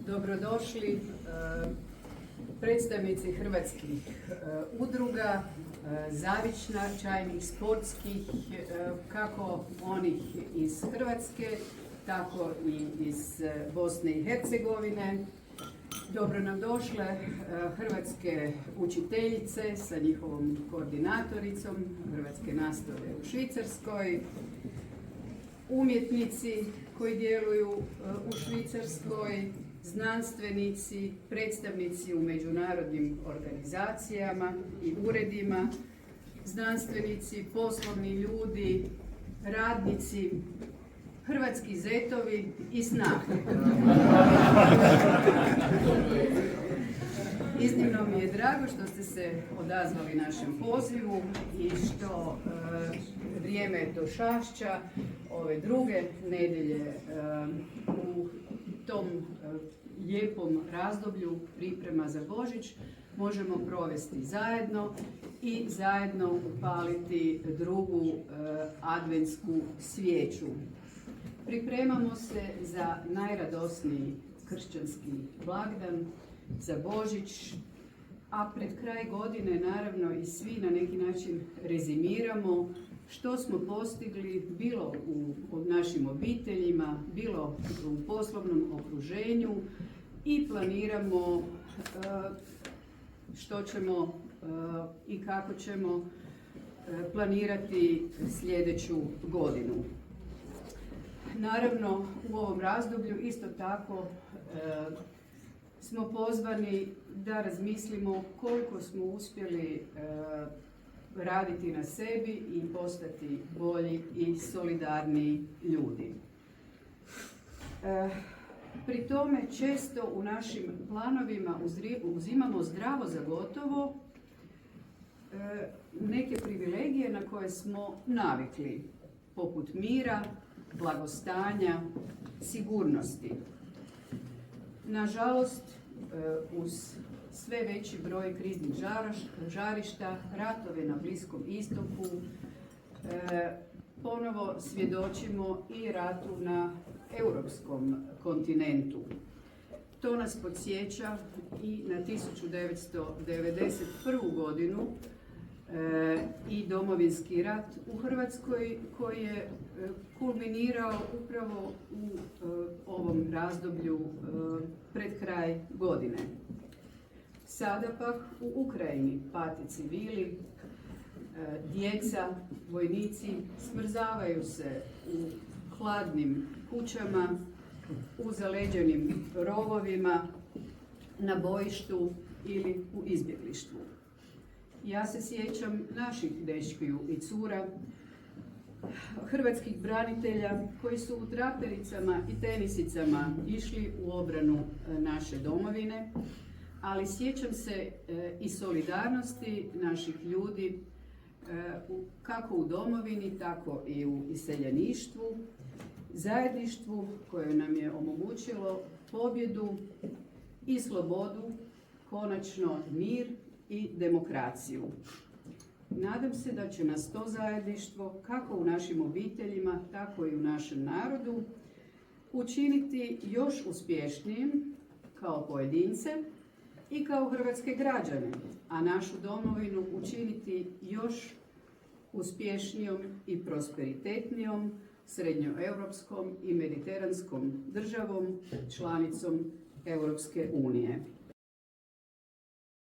Dobrodošli predstavnici hrvatskih udruga, zavičajnih, sportskih, kako onih iz Hrvatske, tako i iz Bosne i Hercegovine. Dobro nam došle hrvatske učiteljice sa njihovom koordinatoricom hrvatske nastave u Švicarskoj, umjetnici koji djeluju u Švicarskoj, znanstvenici, predstavnici u međunarodnim organizacijama i uredima, znanstvenici, poslovni ljudi, radnici, hrvatski zetovi i snahe. Iznimno mi je drago što ste se odazvali našem pozivu i što vrijeme došašća ove druge nedjelje u tom lijepom razdoblju priprema za Božić možemo provesti zajedno i zajedno upaliti drugu adventsku svijeću. Pripremamo se za najradosniji kršćanski blagdan, za Božić, a pred kraj godine naravno i svi na neki način rezimiramo što smo postigli bilo u našim obiteljima, bilo u poslovnom okruženju i planiramo što ćemo i kako ćemo planirati sljedeću godinu. Naravno, u ovom razdoblju isto tako smo pozvani da razmislimo koliko smo uspjeli raditi na sebi i postati bolji i solidarniji ljudi. Pri tome često u našim planovima uzimamo zdravo za gotovo neke privilegije na koje smo navikli, poput mira, blagostanja, sigurnosti. Nažalost, uz sve veći broj kriznih žarišta, ratove na Bliskom istoku, ponovo svjedočimo i ratu na europskom kontinentu. To nas podsjeća i na 1991. godinu i Domovinski rat u Hrvatskoj koji je kulminirao upravo u ovom razdoblju pred kraj godine. Sada pak u Ukrajini pate civili, djeca, vojnici smrzavaju se u hladnim kućama, u zaleđenim rovovima, na bojištu ili u izbjeglištvu. Ja se sjećam naših dečkiju i cura, hrvatskih branitelja koji su u trapericama i tenisicama išli u obranu naše domovine, ali sjećam se i solidarnosti naših ljudi kako u domovini, tako i u iseljeništvu, zajedništvu koje nam je omogućilo pobjedu i slobodu, konačno mir i demokraciju. Nadam se da će nas to zajedništvo, kako u našim obiteljima, tako i u našem narodu, učiniti još uspješnijim kao pojedince i kao hrvatske građane, a našu domovinu učiniti još uspješnijom i prosperitetnijom srednjoeuropskom i mediteranskom državom, članicom Europske unije.